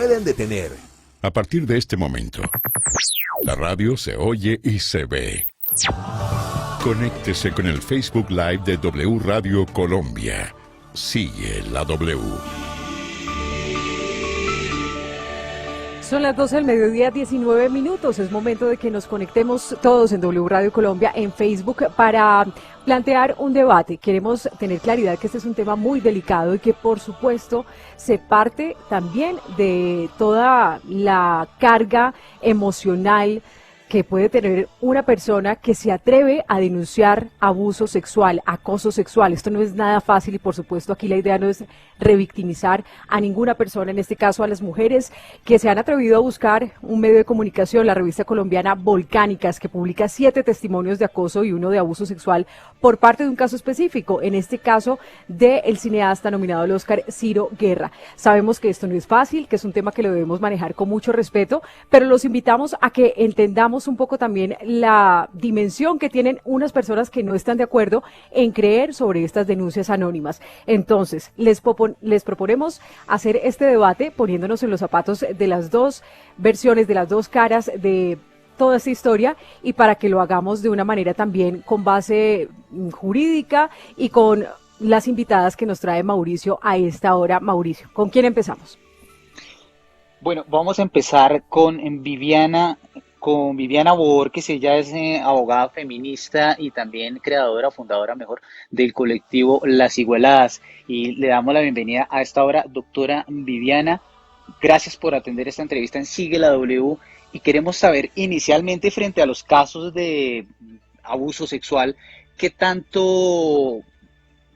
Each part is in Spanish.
pueden detener. A partir de este momento, la radio se oye y se ve. Conéctese con el Facebook Live de W Radio Colombia. Sigue la W. Son las 12 del mediodía, 19 minutos. Es momento de que nos conectemos todos en W Radio Colombia en Facebook para plantear un debate. Queremos tener claridad que este es un tema muy delicado y que, por supuesto, se parte también de toda la carga emocional que puede tener una persona que se atreve a denunciar abuso sexual, acoso sexual. Esto no es nada fácil y, por supuesto, aquí la idea no es revictimizar a ninguna persona, en este caso a las mujeres que se han atrevido a buscar un medio de comunicación, la revista colombiana Volcánicas, que publica 7 testimonios de acoso y 1 de abuso sexual por parte de un caso específico, en este caso del cineasta nominado al Oscar, Ciro Guerra. Sabemos que esto no es fácil, que es un tema que lo debemos manejar con mucho respeto, pero los invitamos a que entendamos un poco también la dimensión que tienen unas personas que no están de acuerdo en creer sobre estas denuncias anónimas. Entonces, les proponemos hacer este debate poniéndonos en los zapatos de las dos versiones, de las dos caras de toda esta historia, y para que lo hagamos de una manera también con base jurídica y con las invitadas que nos trae Mauricio a esta hora. Mauricio, ¿con quién empezamos? Bueno, vamos a empezar con Viviana Borges. Ella es abogada feminista y también creadora, fundadora mejor, del colectivo Las Igualadas. Y le damos la bienvenida a esta hora, doctora Viviana. Gracias por atender esta entrevista en Sigue la W. Y queremos saber, inicialmente, frente a los casos de abuso sexual, ¿qué tanto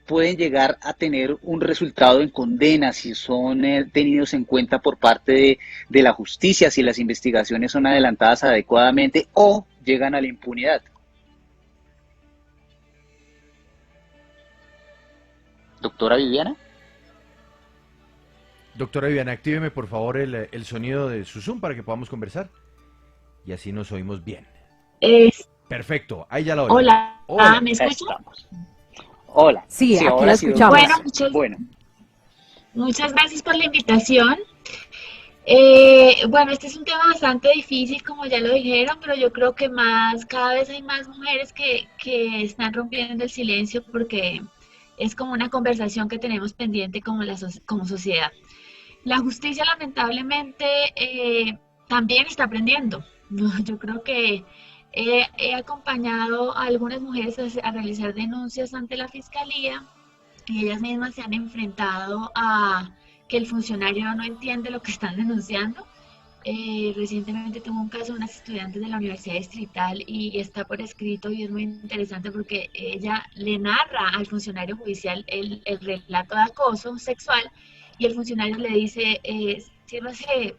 pueden llegar a tener un resultado en condena, si son tenidos en cuenta por parte de la justicia, si las investigaciones son adelantadas adecuadamente o llegan a la impunidad? Doctora Viviana. Doctora Viviana, actíveme por favor el sonido de su Zoom para que podamos conversar y así nos oímos bien. Perfecto, ahí ya la oigo. Hola. Hola. ¿Me escuchan? Hola. Sí, aquí la escuchamos. Bueno, muchas gracias por la invitación. Bueno, este es un tema bastante difícil, como ya lo dijeron, pero yo creo que cada vez hay más mujeres que están rompiendo el silencio, porque es como una conversación que tenemos pendiente como sociedad. La justicia, lamentablemente, también está aprendiendo. Yo creo que he acompañado a algunas mujeres a realizar denuncias ante la fiscalía, y ellas mismas se han enfrentado a que el funcionario no entiende lo que están denunciando. Recientemente tuve un caso de unas estudiantes de la Universidad Distrital y está por escrito, y es muy interesante porque ella le narra al funcionario judicial el relato de acoso sexual, y el funcionario le dice, sírvase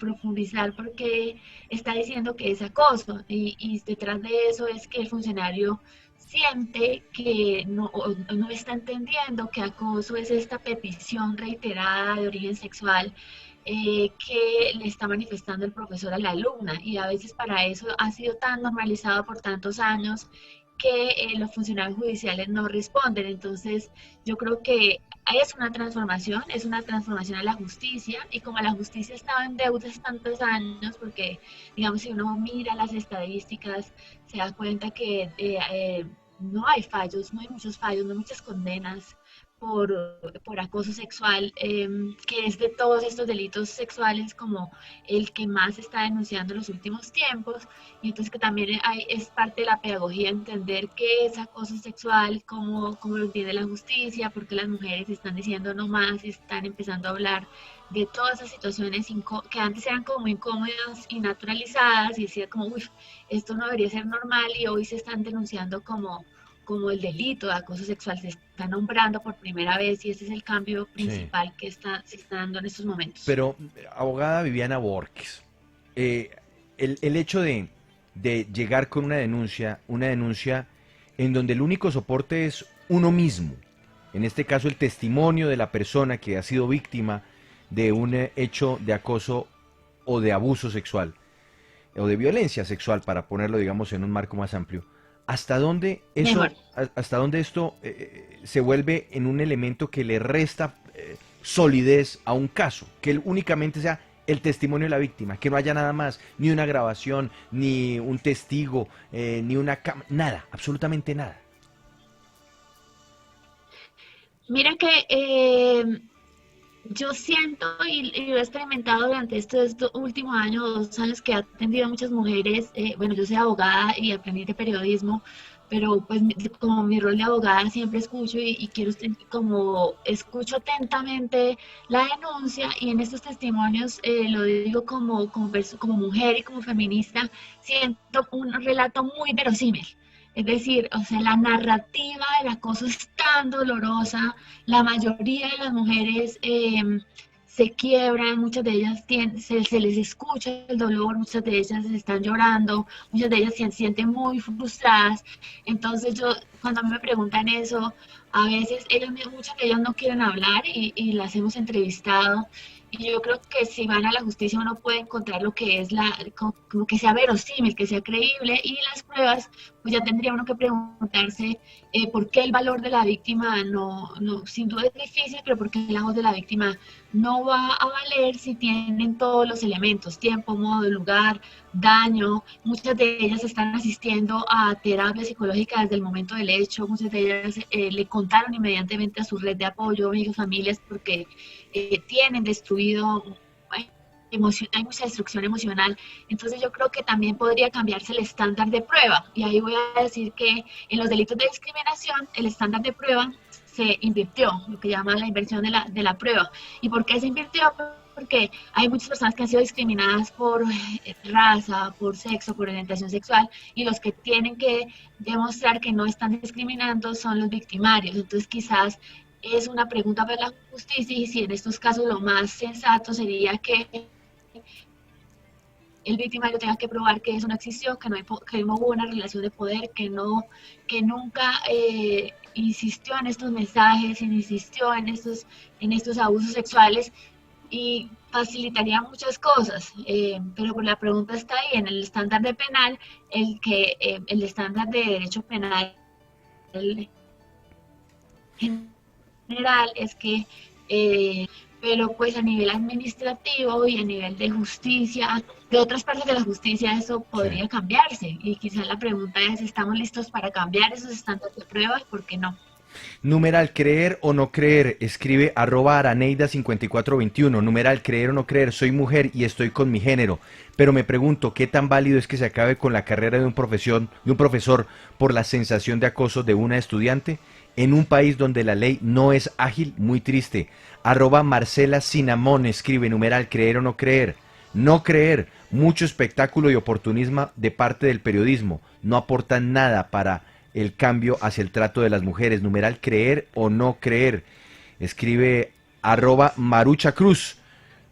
profundizar porque está diciendo que es acoso, y detrás de eso es que el funcionario siente que no está entendiendo que acoso es esta petición reiterada de origen sexual que le está manifestando el profesor a la alumna, y a veces para eso ha sido tan normalizado por tantos años que los funcionarios judiciales no responden. Entonces yo creo que es una transformación a la justicia, y como la justicia estaba en deudas tantos años, porque digamos si uno mira las estadísticas se da cuenta que no hay fallos, no hay muchos fallos, no hay muchas condenas por acoso sexual, que es de todos estos delitos sexuales como el que más se está denunciando en los últimos tiempos. Y entonces que también es parte de la pedagogía entender qué es acoso sexual, cómo lo entiende la justicia, porque las mujeres están diciendo no más y están empezando a hablar de todas esas situaciones que antes eran como muy incómodas y naturalizadas, y decía como, uy, esto no debería ser normal, y hoy se están denunciando como el delito de acoso sexual, se está nombrando por primera vez, y ese es el cambio principal que se está dando en estos momentos. Pero, abogada Viviana Borges, el hecho de llegar con una denuncia en donde el único soporte es uno mismo, en este caso el testimonio de la persona que ha sido víctima de un hecho de acoso o de abuso sexual, o de violencia sexual, para ponerlo, digamos, en un marco más amplio, ¿hasta dónde esto se vuelve en un elemento que le resta solidez a un caso? Que él únicamente sea el testimonio de la víctima, que no haya nada más, ni una grabación, ni un testigo, ni una cámara, nada, absolutamente nada. Mira que yo siento y lo he experimentado durante estos últimos años, 2 años que he atendido a muchas mujeres. Bueno, yo soy abogada y aprendí de periodismo, pero pues como mi rol de abogada siempre escucho y quiero como escucho atentamente la denuncia y en estos testimonios lo digo como mujer y como feminista, siento un relato muy verosímil. Es decir, o sea, la narrativa del acoso es tan dolorosa, la mayoría de las mujeres se quiebran, muchas de ellas se les escucha el dolor, muchas de ellas están llorando, muchas de ellas se sienten muy frustradas. Entonces yo, cuando a mí me preguntan eso, a veces muchas de ellas no quieren hablar y las hemos entrevistado. Y yo creo que si van a la justicia uno puede encontrar lo que es como que sea verosímil, que sea creíble, y las pruebas, pues ya tendría uno que preguntarse por qué el valor de la víctima sin duda es difícil, pero por qué la voz de la víctima no va a valer si tienen todos los elementos, tiempo, modo, lugar, daño. Muchas de ellas están asistiendo a terapia psicológica desde el momento del hecho, muchas de ellas le contaron inmediatamente a su red de apoyo, amigos, familias, porque tienen destruido, hay mucha destrucción emocional. Entonces yo creo que también podría cambiarse el estándar de prueba, y ahí voy a decir que en los delitos de discriminación el estándar de prueba se invirtió, lo que llama la inversión de la prueba. ¿Y por qué se invirtió? Porque hay muchas personas que han sido discriminadas por raza, por sexo, por orientación sexual, y los que tienen que demostrar que no están discriminando son los victimarios. Entonces quizás es una pregunta para la justicia, y si en estos casos lo más sensato sería que el victimario tenga que probar que eso no existió, que no hubo una relación de poder, que nunca insistió en estos mensajes, insistió en estos abusos sexuales, y facilitaría muchas cosas, pero la pregunta está ahí en el estándar de penal, el estándar de derecho penal general es que pero pues a nivel administrativo y a nivel de justicia, de otras partes de la justicia, eso podría cambiarse, y quizás la pregunta es, ¿estamos listos para cambiar esos estándares de pruebas? ¿Por qué no? Numeral creer o no creer, escribe @araneida5421, numeral creer o no creer, soy mujer y estoy con mi género, pero me pregunto qué tan válido es que se acabe con la carrera de un profesor por la sensación de acoso de una estudiante en un país donde la ley no es ágil. Muy triste. @Marcela Cinamón escribe, numeral creer o no creer, no creer, mucho espectáculo y oportunismo de parte del periodismo, no aportan nada para el cambio hacia el trato de las mujeres, numeral creer o no creer, escribe @Marucha Cruz,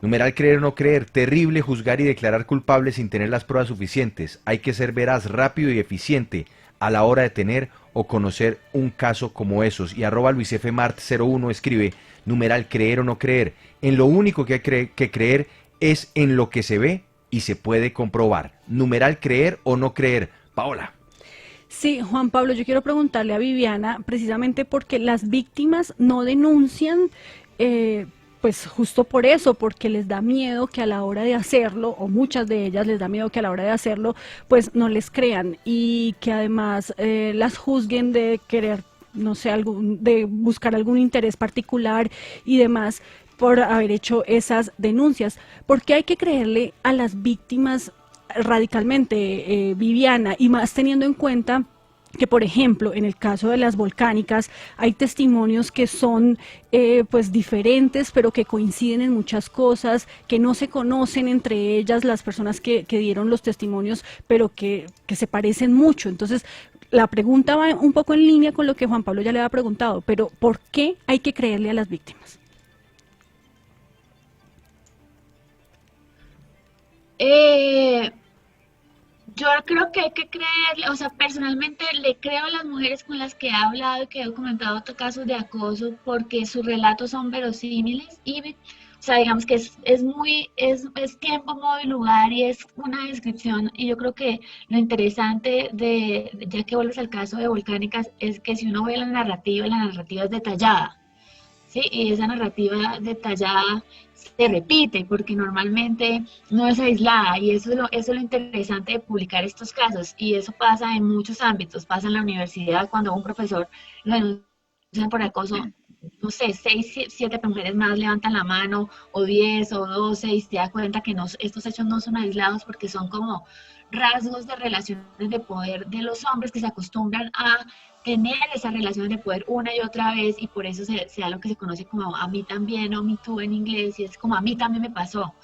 numeral creer o no creer, terrible juzgar y declarar culpable sin tener las pruebas suficientes, hay que ser veraz, rápido y eficiente a la hora de tener o conocer un caso como esos. Y @LuisFMart01 escribe, numeral creer o no creer, en lo único que hay que creer es en lo que se ve y se puede comprobar, numeral creer o no creer. Paola. Sí, Juan Pablo, yo quiero preguntarle a Viviana, precisamente porque las víctimas no denuncian, pues justo por eso, porque les da miedo que a la hora de hacerlo, o muchas de ellas les da miedo que a la hora de hacerlo, pues no les crean, y que además las juzguen de querer, no sé, de buscar algún interés particular y demás por haber hecho esas denuncias. ¿Por qué hay que creerle a las víctimas radicalmente, Viviana, y más teniendo en cuenta que, por ejemplo, en el caso de las volcánicas hay testimonios que son pues diferentes, pero que coinciden en muchas cosas, que no se conocen entre ellas las personas que dieron los testimonios, pero que se parecen mucho? Entonces, la pregunta va un poco en línea con lo que Juan Pablo ya le había preguntado, pero ¿por qué hay que creerle a las víctimas? Yo creo que hay que creerle, o sea, personalmente le creo a las mujeres con las que he hablado y que he documentado otros casos de acoso, porque sus relatos son verosímiles y, o sea, digamos que es tiempo, modo y lugar, y es una descripción. Y yo creo que lo interesante ya que vuelves al caso de Volcánicas, es que si uno ve la narrativa es detallada. ¿sí? Y esa narrativa detallada se repite porque normalmente no es aislada y eso es lo interesante de publicar estos casos y eso pasa en muchos ámbitos, pasa en la universidad cuando un profesor lo denuncian por acoso, no sé, 6, 7 mujeres más levantan la mano o 10 o 12 y se da cuenta que no, estos hechos no son aislados porque son como rasgos de relaciones de poder de los hombres que se acostumbran a tener esas relaciones de poder una y otra vez y por eso se da lo que se conoce como a mí también o me too en inglés y es como a mí también me pasó.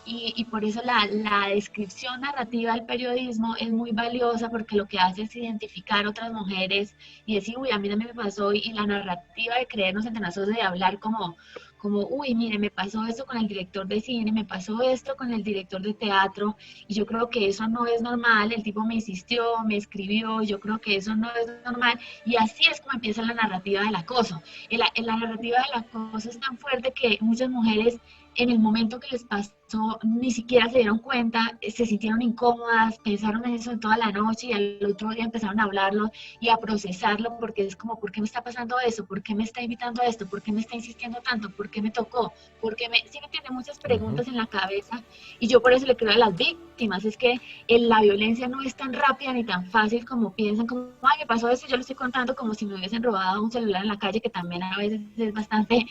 Y por eso la descripción narrativa del periodismo es muy valiosa porque lo que hace es identificar otras mujeres y decir, uy, a mí también me pasó y la narrativa de creernos entre nosotros de hablar como, uy, mire, me pasó esto con el director de cine, me pasó esto con el director de teatro, y yo creo que eso no es normal, el tipo me insistió, me escribió, yo creo que eso no es normal, y así es como empieza la narrativa del acoso. La narrativa del acoso es tan fuerte que muchas mujeres en el momento que les pasó ni siquiera se dieron cuenta, se sintieron incómodas, pensaron en eso en toda la noche y al otro día empezaron a hablarlo y a procesarlo porque es como, ¿por qué me está pasando eso? ¿Por qué me está invitando a esto? ¿Por qué me está insistiendo tanto? ¿Por qué me tocó? Sí me tiene muchas preguntas en la cabeza y yo por eso le creo a las víctimas, es que la violencia no es tan rápida ni tan fácil como piensan, como, ay, me pasó eso, yo lo estoy contando como si me hubiesen robado un celular en la calle, que también a veces es bastante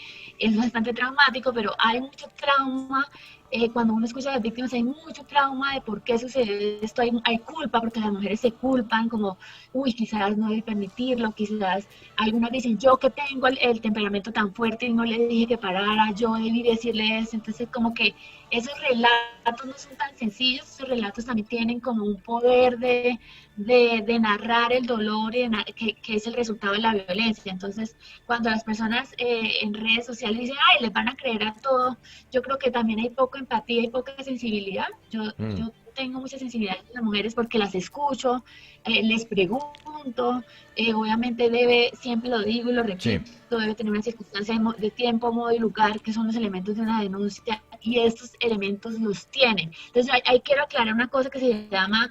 traumático, pero hay mucho trauma. Cuando uno escucha a las víctimas hay mucho trauma de por qué sucede esto, hay culpa, porque las mujeres se culpan, como, uy, quizás no debí permitirlo, quizás algunas dicen, yo que tengo el temperamento tan fuerte y no le dije que parara, yo debí decirle eso, entonces como que esos relatos no son tan sencillos, esos relatos también tienen como un poder de narrar el dolor y que es el resultado de la violencia. Entonces, cuando las personas en redes sociales dicen, ay, les van a creer a todo, yo creo que también hay poca empatía y poca sensibilidad. Yo tengo mucha sensibilidad con las mujeres porque las escucho, les pregunto, obviamente siempre lo digo y lo repito, debe tener una circunstancia de tiempo, modo y lugar, que son los elementos de una denuncia, y estos elementos los tienen. Entonces, ahí quiero aclarar una cosa que se llama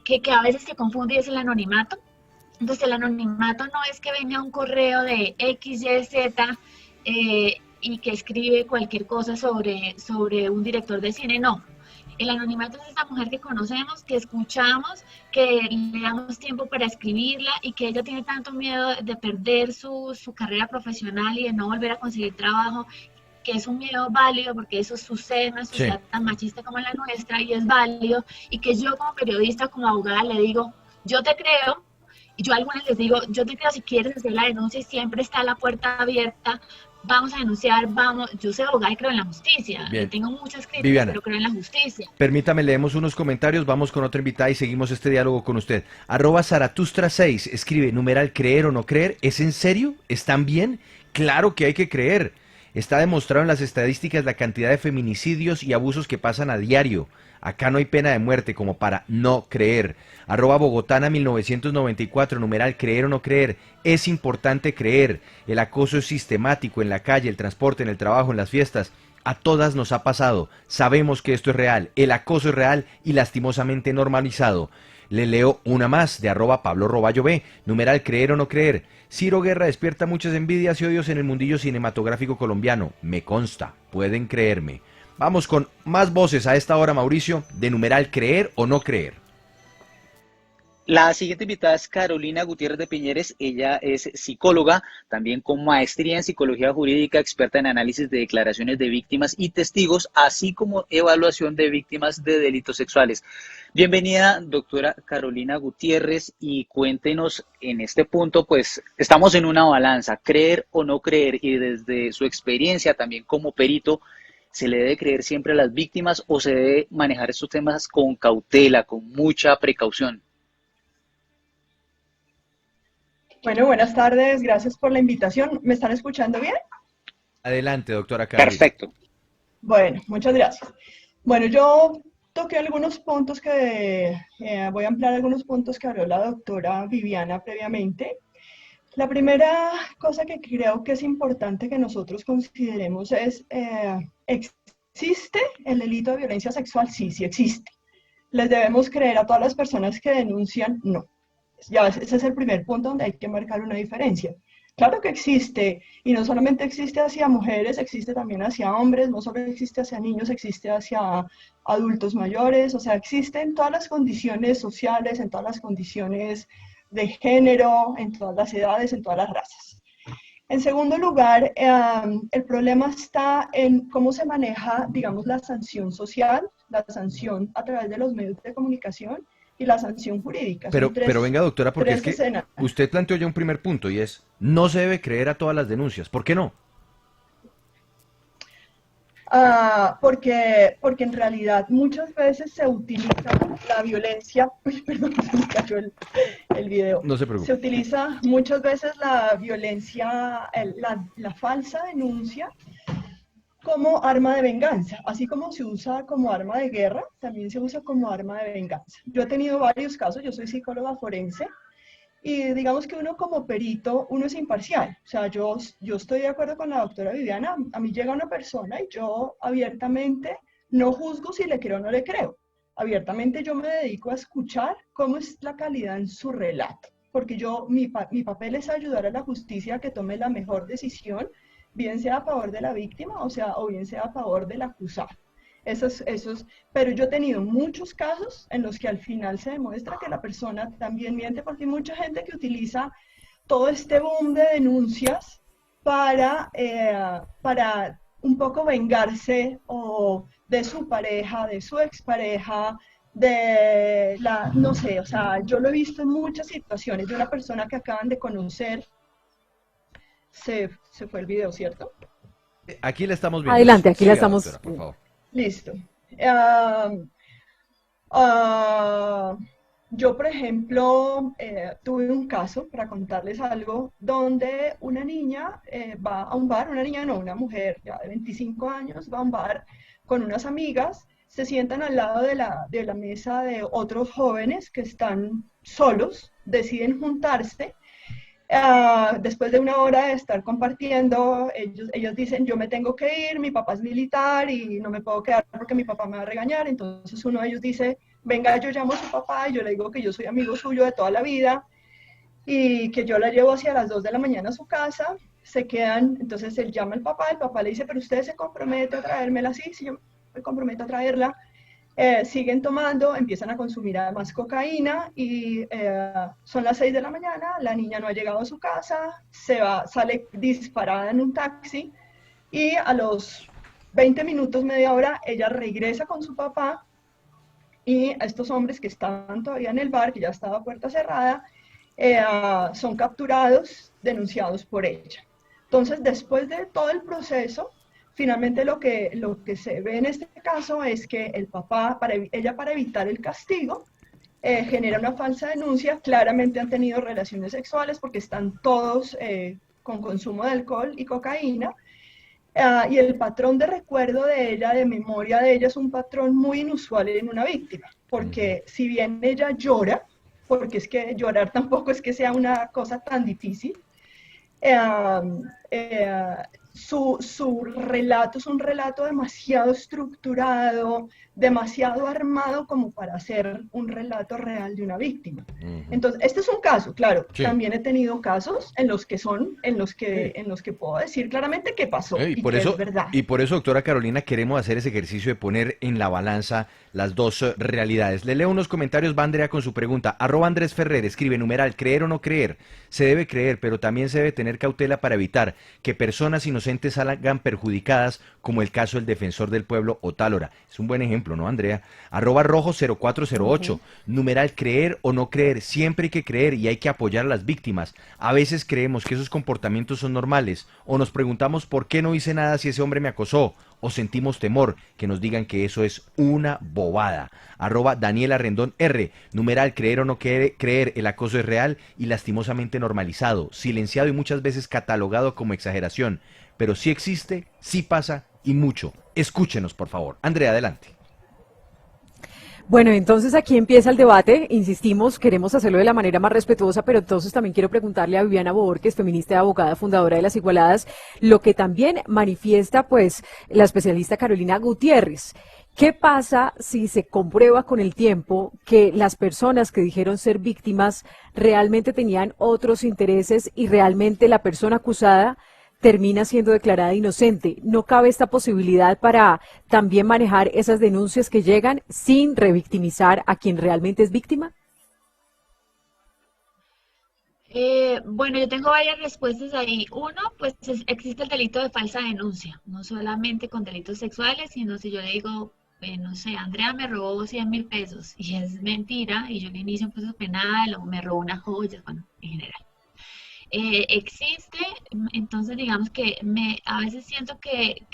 que a veces se confunde y es el anonimato. Entonces el anonimato no es que venga un correo de X, Y, Z y que escribe cualquier cosa sobre un director de cine, no. El anonimato es esa mujer que conocemos, que escuchamos, que le damos tiempo para escribirla y que ella tiene tanto miedo de perder su carrera profesional y de no volver a conseguir trabajo, que es un miedo válido porque eso sucede en una sociedad tan machista como la nuestra y es válido, y que yo como periodista, como abogada le digo, yo te creo, y yo a algunas les digo, yo te creo si quieres hacer la denuncia y siempre está la puerta abierta, vamos a denunciar, vamos, yo soy abogada y creo en la justicia, y tengo muchas críticas, Viviana, pero creo en la justicia. Permítame, leemos unos comentarios, vamos con otra invitada y seguimos este diálogo con usted. @Zaratustra6 escribe, numeral creer o no creer, ¿es en serio? ¿Están bien? Claro que hay que creer. Está demostrado en las estadísticas la cantidad de feminicidios y abusos que pasan a diario. Acá no hay pena de muerte como para no creer. @Bogotana1994, numeral creer o no creer. Es importante creer. El acoso es sistemático en la calle, el transporte, en el trabajo, en las fiestas. A todas nos ha pasado. Sabemos que esto es real. El acoso es real y lastimosamente normalizado. Le leo una más de @PabloRoballo B, numeral creer o no creer. Ciro Guerra despierta muchas envidias y odios en el mundillo cinematográfico colombiano. Me consta, pueden creerme. Vamos con más voces a esta hora, Mauricio, de numeral creer o no creer. La siguiente invitada es Carolina Gutiérrez de Piñeres. Ella es psicóloga, también con maestría en psicología jurídica, experta en análisis de declaraciones de víctimas y testigos, así como evaluación de víctimas de delitos sexuales. Bienvenida, doctora Carolina Gutiérrez, y cuéntenos en este punto, pues estamos en una balanza, creer o no creer, y desde su experiencia también como perito, ¿se le debe creer siempre a las víctimas o se debe manejar estos temas con cautela, con mucha precaución? Bueno, buenas tardes, gracias por la invitación. ¿Me están escuchando bien? Adelante, doctora Carolina. Perfecto. Bueno, muchas gracias. Bueno, yo toqué algunos puntos voy a ampliar algunos puntos que habló la doctora Viviana previamente. La primera cosa que creo que es importante que nosotros consideremos es, ¿existe el delito de violencia sexual? Sí, sí existe. ¿Les debemos creer a todas las personas que denuncian? No. Ya, ese es el primer punto donde hay que marcar una diferencia. Claro que existe, y no solamente existe hacia mujeres, existe también hacia hombres, no solo existe hacia niños, existe hacia adultos mayores, o sea, existe en todas las condiciones sociales, en todas las condiciones de género, en todas las edades, en todas las razas. En segundo lugar, el problema está en cómo se maneja, digamos, la sanción social, la sanción a través de los medios de comunicación y la sanción jurídica. Pero venga, doctora, porque es que escenas. usted planteó ya un primer punto y es, no se debe creer a todas las denuncias. ¿Por qué no? Porque en realidad muchas veces se utiliza la violencia, uy, perdón, se me cayó el video. No se preocupe. Se utiliza muchas veces la violencia, la falsa denuncia como arma de venganza, así como se usa como arma de guerra, también se usa como arma de venganza. Yo he tenido varios casos, yo soy psicóloga forense, y digamos que uno como perito, uno es imparcial. O sea, yo estoy de acuerdo con la doctora Viviana, a mí llega una persona y yo abiertamente no juzgo si le creo o no le creo. Abiertamente yo me dedico a escuchar cómo es la calidad en su relato, porque mi papel es ayudar a la justicia a que tome la mejor decisión, bien sea a favor de la víctima, o bien sea a favor del acusado. Pero yo he tenido muchos casos en los que al final se demuestra que la persona también miente, porque hay mucha gente que utiliza todo este boom de denuncias para un poco vengarse o de su pareja, de su expareja, no sé, o sea, yo lo he visto en muchas situaciones de una persona que acaban de conocer. Se fue el video, ¿cierto? Aquí la estamos viendo. Adelante, aquí la Siga, estamos. doctora, por favor. Listo. Yo, por ejemplo, tuve un caso, para contarles algo, donde una niña va a un bar, una mujer ya de 25 años, va a un bar con unas amigas, se sientan al lado de la mesa de otros jóvenes que están solos, deciden juntarse. Después de una hora de estar compartiendo, ellos dicen, yo me tengo que ir, mi papá es militar y no me puedo quedar porque mi papá me va a regañar. Entonces uno de ellos dice, venga, yo llamo a su papá y yo le digo que yo soy amigo suyo de toda la vida y que yo la llevo hacia las 2 de la mañana a su casa. Se quedan, entonces él llama al papá, el papá le dice, pero usted se compromete a traérmela. Sí, yo me comprometo a traerla. Siguen tomando, empiezan a consumir además cocaína y son las 6 de la mañana, la niña no ha llegado a su casa, sale disparada en un taxi y a los 20 minutos, media hora, ella regresa con su papá y a estos hombres que estaban todavía en el bar, que ya estaba puerta cerrada, son capturados, denunciados por ella. Entonces, después de todo el proceso, finalmente lo que se ve en este caso es que el papá, para evitar el castigo, genera una falsa denuncia. Claramente han tenido relaciones sexuales porque están todos con consumo de alcohol y cocaína. Y el patrón de recuerdo de ella, de memoria de ella, es un patrón muy inusual en una víctima. Porque si bien ella llora, porque es que llorar tampoco es que sea una cosa tan difícil, su relato es un relato demasiado estructurado, demasiado armado como para ser un relato real de una víctima. Entonces, este es un caso, claro. Sí. También he tenido casos en los que puedo decir claramente qué pasó y por que eso, es verdad. Y por eso, doctora Carolina, queremos hacer ese ejercicio de poner en la balanza las dos realidades. Le leo unos comentarios, va Andrea con su pregunta. @Andrés Ferrer escribe, numeral, creer o no creer. Se debe creer, pero también se debe tener cautela para evitar que personas inocentes salgan perjudicadas, como el caso del defensor del pueblo Otálora. Es un buen ejemplo, ¿no, Andrea? @Rojo0408, numeral, creer o no creer. Siempre hay que creer y hay que apoyar a las víctimas. A veces creemos que esos comportamientos son normales, o nos preguntamos por qué no hice nada si ese hombre me acosó, o sentimos temor que nos digan que eso es una bobada. @Daniela Rendón R, numeral, creer o no creer, el acoso es real y lastimosamente normalizado, silenciado y muchas veces catalogado como exageración, pero sí existe, sí pasa y mucho. Escúchenos, por favor. Andrea, adelante. Bueno, entonces aquí empieza el debate, insistimos, queremos hacerlo de la manera más respetuosa, pero entonces también quiero preguntarle a Viviana Borges, feminista y abogada, fundadora de Las Igualadas, lo que también manifiesta pues la especialista Carolina Gutiérrez, ¿Qué pasa si se comprueba con el tiempo que las personas que dijeron ser víctimas realmente tenían otros intereses y realmente la persona acusada termina siendo declarada inocente? ¿No cabe esta posibilidad para también manejar esas denuncias que llegan sin revictimizar a quien realmente es víctima? Bueno, yo tengo varias respuestas ahí. Uno, pues existe el delito de falsa denuncia, no solamente con delitos sexuales, sino si yo le digo, no sé, Andrea me robó 100.000 pesos y es mentira y yo le inicio un proceso penal o me robó una joya, bueno, en general. Existe, entonces digamos que a veces siento que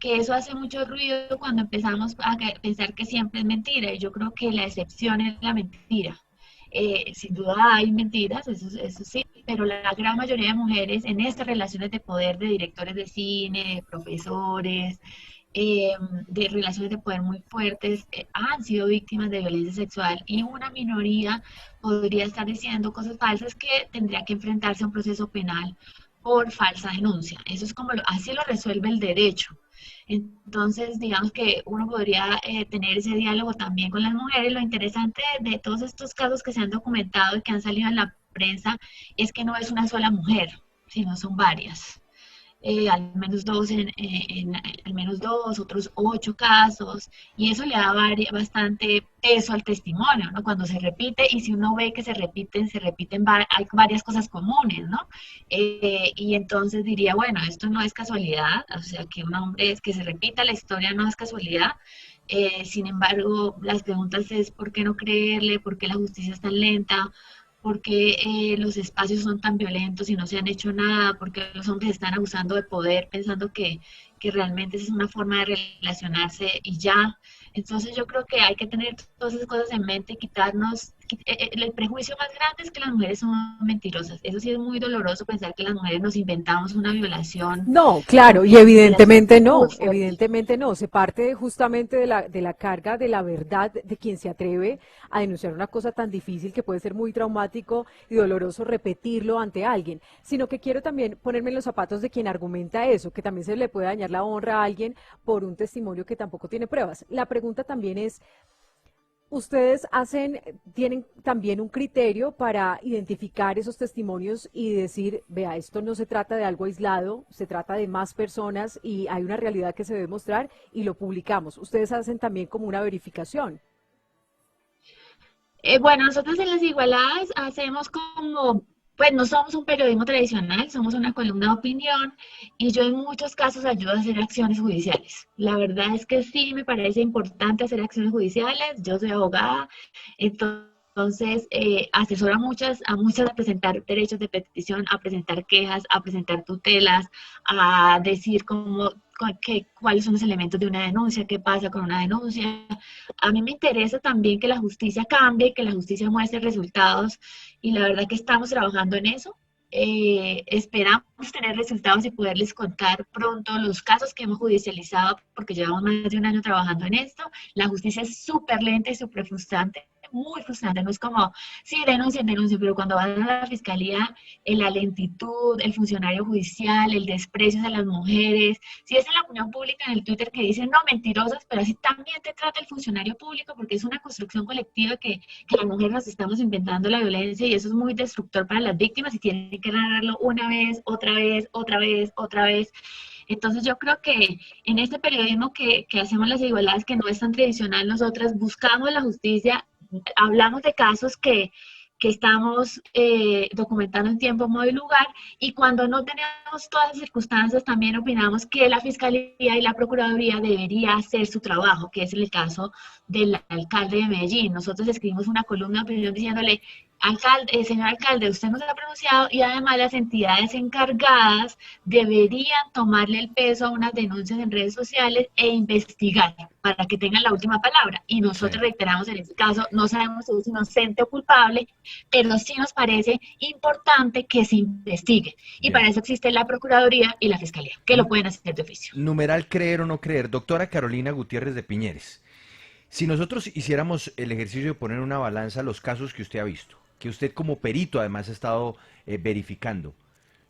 eso hace mucho ruido cuando empezamos a pensar que siempre es mentira y yo creo que la excepción es la mentira. Sin duda hay mentiras, eso sí, pero la gran mayoría de mujeres en estas relaciones de poder de directores de cine, de profesores, de relaciones de poder muy fuertes, han sido víctimas de violencia sexual y una minoría podría estar diciendo cosas falsas que tendría que enfrentarse a un proceso penal por falsa denuncia. Eso es como así lo resuelve el derecho. Entonces, digamos que uno podría tener ese diálogo también con las mujeres. Lo interesante de todos estos casos que se han documentado y que han salido en la prensa es que no es una sola mujer, sino son varias. Al menos dos, al menos dos, otros 8 casos, y eso le da bastante peso al testimonio, ¿no? Cuando se repite, y si uno ve que se repiten, hay varias cosas comunes, ¿no? Y entonces diría, bueno, esto no es casualidad, o sea, que un hombre es que se repita la historia no es casualidad. Sin embargo, las preguntas es ¿por qué no creerle? ¿Por qué la justicia es tan lenta? ¿Por qué los espacios son tan violentos y no se han hecho nada? ¿Por qué los hombres están abusando de poder pensando que realmente esa es una forma de relacionarse y ya? Entonces yo creo que hay que tener todas esas cosas en mente y quitarnos, el prejuicio más grande es que las mujeres son mentirosas. Eso sí es muy doloroso pensar que las mujeres nos inventamos una violación. No, claro, y evidentemente no, se parte justamente de la carga de la verdad de quien se atreve a denunciar una cosa tan difícil que puede ser muy traumático y doloroso repetirlo ante alguien, sino que quiero también ponerme en los zapatos de quien argumenta eso, que también se le puede dañar la honra a alguien por un testimonio que tampoco tiene pruebas. La pregunta también es, ¿ustedes tienen también un criterio para identificar esos testimonios y decir, vea, esto no se trata de algo aislado, se trata de más personas y hay una realidad que se debe mostrar y lo publicamos? ¿Ustedes hacen también como una verificación? Bueno, nosotros en Las Igualadas hacemos pues no somos un periodismo tradicional, somos una columna de opinión y yo en muchos casos ayudo a hacer acciones judiciales. La verdad es que sí me parece importante hacer acciones judiciales, yo soy abogada, entonces asesoro a muchas a presentar derechos de petición, a presentar quejas, a presentar tutelas, a decir cuáles son los elementos de una denuncia, qué pasa con una denuncia. A mí me interesa también que la justicia cambie, que la justicia muestre resultados y la verdad que estamos trabajando en eso. Esperamos tener resultados y poderles contar pronto los casos que hemos judicializado porque llevamos más de un año trabajando en esto. La justicia es súper lenta y súper frustrante, muy frustrante, no es como, sí, denuncien, pero cuando van a la fiscalía, la lentitud, el funcionario judicial, el desprecio a las mujeres, si es en la opinión pública en el Twitter que dicen, no, mentirosas, pero así también te trata el funcionario público porque es una construcción colectiva que las mujeres nos estamos inventando la violencia y eso es muy destructor para las víctimas y tienen que narrarlo una vez, otra vez, otra vez, otra vez. Entonces yo creo que en este periodismo que hacemos Las Igualadas, que no es tan tradicional, nosotras buscamos la justicia, hablamos de casos que estamos documentando en tiempo, modo y lugar, y cuando no tenemos todas las circunstancias, también opinamos que la Fiscalía y la Procuraduría debería hacer su trabajo, que es el caso del alcalde de Medellín. Nosotros escribimos una columna de opinión diciéndole, señor alcalde, usted no se ha pronunciado y además las entidades encargadas deberían tomarle el peso a unas denuncias en redes sociales e investigar para que tengan la última palabra. Y nosotros reiteramos en este caso, no sabemos si es inocente o culpable, pero sí nos parece importante que se investigue. Y para eso existe la Procuraduría y la Fiscalía, que lo pueden hacer de oficio. Numeral creer o no creer. Doctora Carolina Gutiérrez de Piñeres, si nosotros hiciéramos el ejercicio de poner en una balanza los casos que usted ha visto, que usted como perito además ha estado verificando,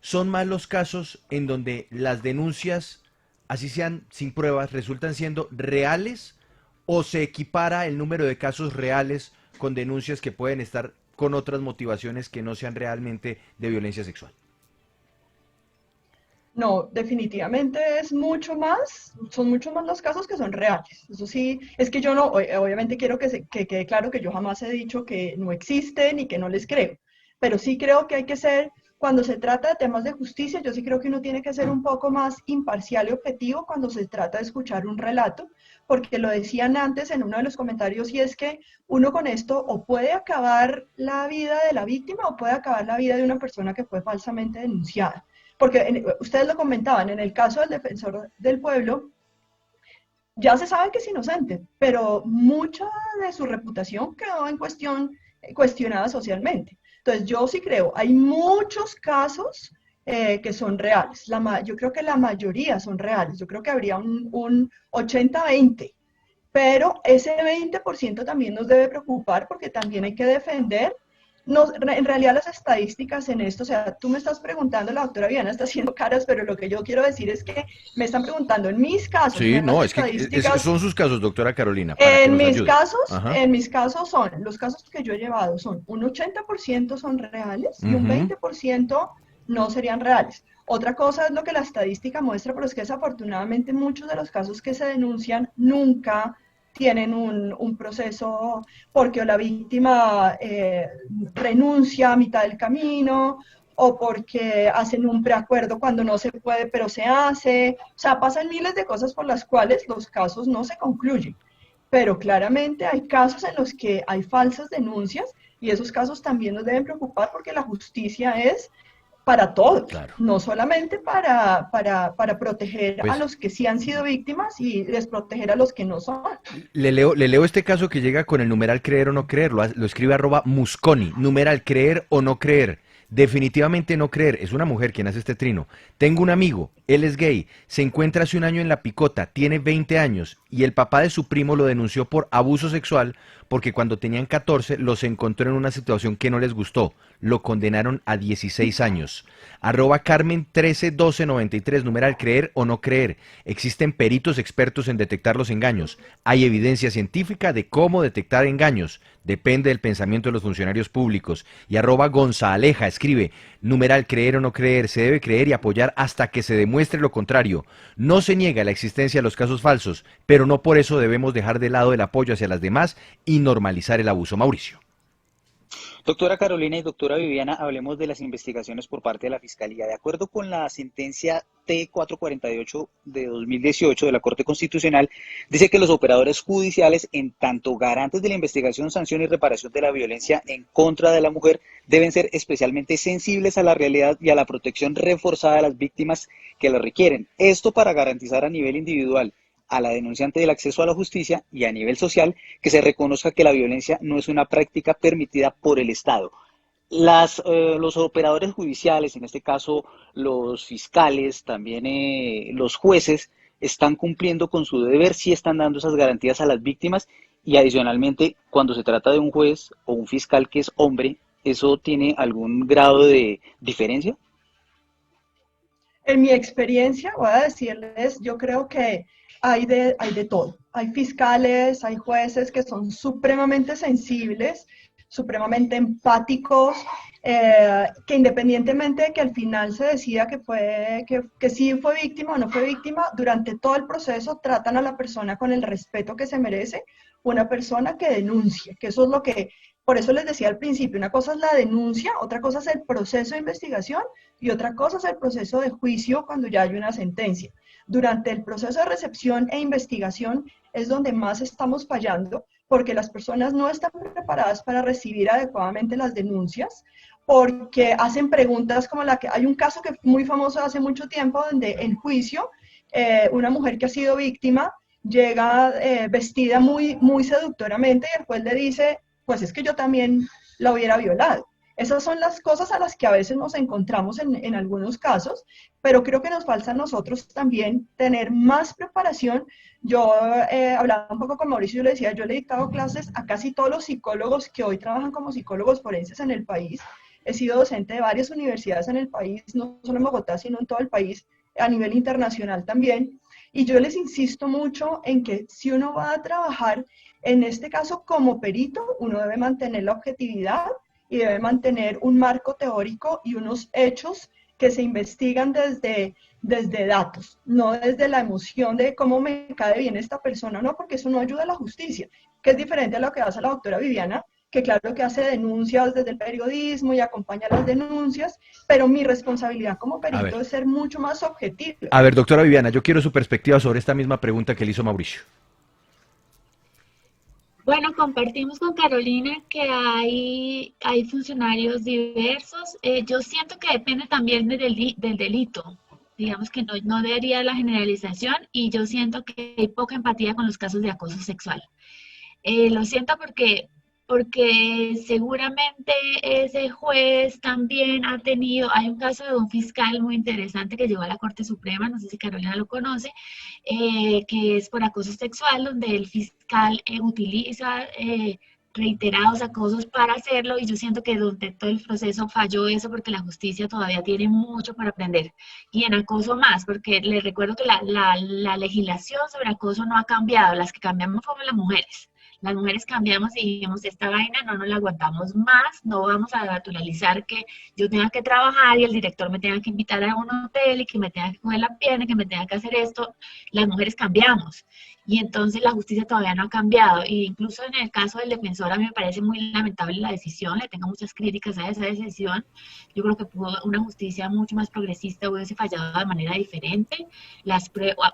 ¿son más los casos en donde las denuncias, así sean sin pruebas, resultan siendo reales o se equipara el número de casos reales con denuncias que pueden estar con otras motivaciones que no sean realmente de violencia sexual? No, definitivamente es mucho más, son mucho más los casos que son reales. Eso sí, es que yo no, obviamente quiero que quede claro que yo jamás he dicho que no existen y que no les creo, pero sí creo que hay que ser, cuando se trata de temas de justicia, yo sí creo que uno tiene que ser un poco más imparcial y objetivo cuando se trata de escuchar un relato, porque lo decían antes en uno de los comentarios, y es que uno con esto o puede acabar la vida de la víctima o puede acabar la vida de una persona que fue falsamente denunciada. Porque ustedes lo comentaban, en el caso del defensor del pueblo, ya se sabe que es inocente, pero mucha de su reputación quedó en cuestión, cuestionada socialmente. Entonces yo sí creo, hay muchos casos que son reales. Yo creo que la mayoría son reales. Yo creo que habría un 80-20, pero ese 20% también nos debe preocupar porque también hay que defender. No, en realidad las estadísticas en esto, o sea, tú me estás preguntando, la doctora Viana está haciendo caras, pero lo que yo quiero decir es que me están preguntando en mis casos, Sí, en no, las es que estadísticas, son sus casos, doctora Carolina, para que en nos mis ayude. casos, Ajá. en mis casos son, los casos que yo he llevado son un 80% son reales y un Ujú. 20% no serían reales. Otra cosa es lo que la estadística muestra, pero es que desafortunadamente muchos de los casos que se denuncian nunca tienen un proceso porque o la víctima renuncia a mitad del camino o porque hacen un preacuerdo cuando no se puede, pero se hace. O sea, pasan miles de cosas por las cuales los casos no se concluyen. Pero claramente hay casos en los que hay falsas denuncias y esos casos también nos deben preocupar porque la justicia es para todos, Claro. no solamente para proteger a Pues los que sí han sido víctimas y desproteger a los que no son. le leo este caso que llega con el numeral creer o no creer, lo escribe @Musconi, numeral creer o no creer. Definitivamente no creer, es una mujer quien hace este trino. Tengo un amigo, él es gay, se encuentra hace un año en La Picota, tiene 20 años y el papá de su primo lo denunció por abuso sexual porque cuando tenían 14 los encontró en una situación que no les gustó. Lo condenaron a 16 años. @Carmen 131293, numeral creer o no creer. Existen peritos expertos en detectar los engaños. Hay evidencia científica de cómo detectar engaños. Depende del pensamiento de los funcionarios públicos. Y @Gonzaleja escribe, numeral creer o no creer, se debe creer y apoyar hasta que se demuestre lo contrario. No se niega la existencia de los casos falsos, pero no por eso debemos dejar de lado el apoyo hacia las demás y normalizar el abuso. Mauricio. Doctora Carolina y doctora Viviana, hablemos de las investigaciones por parte de la Fiscalía. De acuerdo con la sentencia T448 de 2018 de la Corte Constitucional, dice que los operadores judiciales, en tanto garantes de la investigación, sanción y reparación de la violencia en contra de la mujer, deben ser especialmente sensibles a la realidad y a la protección reforzada de las víctimas que lo requieren. Esto para garantizar a nivel individual a la denunciante del acceso a la justicia y a nivel social que se reconozca que la violencia no es una práctica permitida por el Estado. Los operadores judiciales, en este caso los fiscales, también los jueces, están cumpliendo con su deber, sí están dando esas garantías a las víctimas y adicionalmente cuando se trata de un juez o un fiscal que es hombre, ¿eso tiene algún grado de diferencia? En mi experiencia, voy a decirles, yo creo que hay de todo. Hay fiscales, hay jueces que son supremamente sensibles, supremamente empáticos, que independientemente de que al final se decida que sí fue víctima o no fue víctima, durante todo el proceso tratan a la persona con el respeto que se merece una persona que denuncie, que eso es lo que, por eso les decía al principio, una cosa es la denuncia, otra cosa es el proceso de investigación y otra cosa es el proceso de juicio cuando ya hay una sentencia. Durante el proceso de recepción e investigación es donde más estamos fallando porque las personas no están preparadas para recibir adecuadamente las denuncias, porque hacen preguntas como la que hay un caso que fue muy famoso hace mucho tiempo donde en juicio una mujer que ha sido víctima llega vestida muy seductoramente y el juez le dice, pues es que yo también la hubiera violado. Esas son las cosas a las que a veces nos encontramos en algunos casos, pero creo que nos falta a nosotros también tener más preparación. Yo hablaba un poco con Mauricio y le decía, yo le he dictado clases a casi todos los psicólogos que hoy trabajan como psicólogos forenses en el país. He sido docente de varias universidades en el país, no solo en Bogotá, sino en todo el país, a nivel internacional también. Y yo les insisto mucho en que si uno va a trabajar, en este caso como perito, uno debe mantener la objetividad y debe mantener un marco teórico y unos hechos que se investigan desde datos, no desde la emoción de cómo me cae bien esta persona, no, porque eso no ayuda a la justicia, que es diferente a lo que hace la doctora Viviana, que claro que hace denuncias desde el periodismo y acompaña las denuncias, pero mi responsabilidad como perito es ser mucho más objetiva. A ver, doctora Viviana, yo quiero su perspectiva sobre esta misma pregunta que le hizo Mauricio. Bueno, compartimos con Carolina que hay funcionarios diversos. Yo siento que depende también del delito. Digamos que no debería la generalización y yo siento que hay poca empatía con los casos de acoso sexual. Lo siento porque seguramente ese juez también hay un caso de un fiscal muy interesante que llegó a la Corte Suprema, no sé si Carolina lo conoce, que es por acoso sexual, donde el fiscal utiliza reiterados acosos para hacerlo, y yo siento que durante todo el proceso falló eso porque la justicia todavía tiene mucho para aprender. Y en acoso más, porque les recuerdo que la legislación sobre acoso no ha cambiado, las que cambiamos fueron las mujeres. Las mujeres cambiamos y dijimos, esta vaina no nos la aguantamos más, no vamos a naturalizar que yo tenga que trabajar y el director me tenga que invitar a un hotel y que me tenga que coger la pierna y que me tenga que hacer esto. Las mujeres cambiamos y entonces la justicia todavía no ha cambiado. E incluso en el caso del defensor a mí me parece muy lamentable la decisión, le tengo muchas críticas a esa decisión. Yo creo que una justicia mucho más progresista hubiese fallado de manera diferente.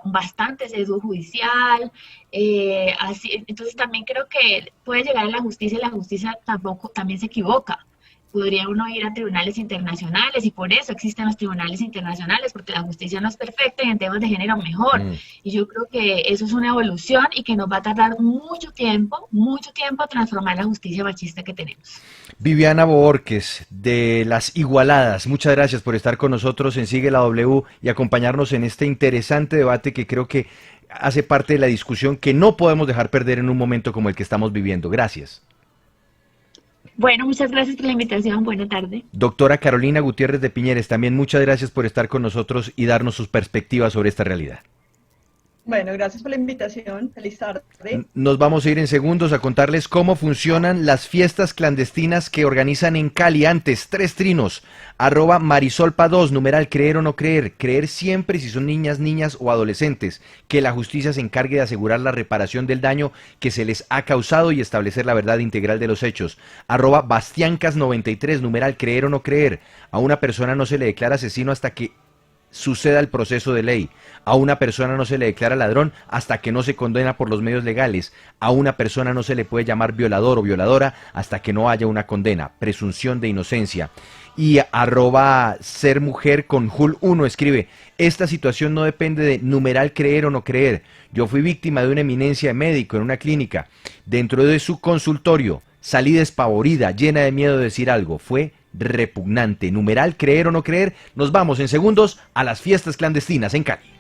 Bastante sesgo judicial, entonces también creo que puede llegar a la justicia y la justicia también se equivoca. Podría uno ir a tribunales internacionales y por eso existen los tribunales internacionales, porque la justicia no es perfecta y en temas de género mejor. Y yo creo que eso es una evolución y que nos va a tardar mucho tiempo a transformar la justicia machista que tenemos. Viviana Borges, de Las Igualadas, muchas gracias por estar con nosotros en Sigue la W y acompañarnos en este interesante debate que creo que hace parte de la discusión que no podemos dejar perder en un momento como el que estamos viviendo. Gracias. Bueno, muchas gracias por la invitación. Buena tarde. Doctora Carolina Gutiérrez de Piñeres, también muchas gracias por estar con nosotros y darnos sus perspectivas sobre esta realidad. Bueno, gracias por la invitación. Feliz tarde. Nos vamos a ir en segundos a contarles cómo funcionan las fiestas clandestinas que organizan en Cali. Antes, 3 trinos, @marisolpa2, numeral creer o no creer, creer siempre si son niñas o adolescentes, que la justicia se encargue de asegurar la reparación del daño que se les ha causado y establecer la verdad integral de los hechos. @bastiancas93, numeral creer o no creer, a una persona no se le declara asesino hasta que suceda el proceso de ley. A una persona no se le declara ladrón hasta que no se condena por los medios legales. A una persona no se le puede llamar violador o violadora hasta que no haya una condena. Presunción de inocencia. Y @sermujer con Jul1 escribe: esta situación no depende de numeral creer o no creer. Yo fui víctima de una eminencia médico en una clínica. Dentro de su consultorio salí despavorida, llena de miedo de decir algo. Fue repugnante. Numeral creer o no creer. Nos vamos en segundos a las fiestas clandestinas en Cali.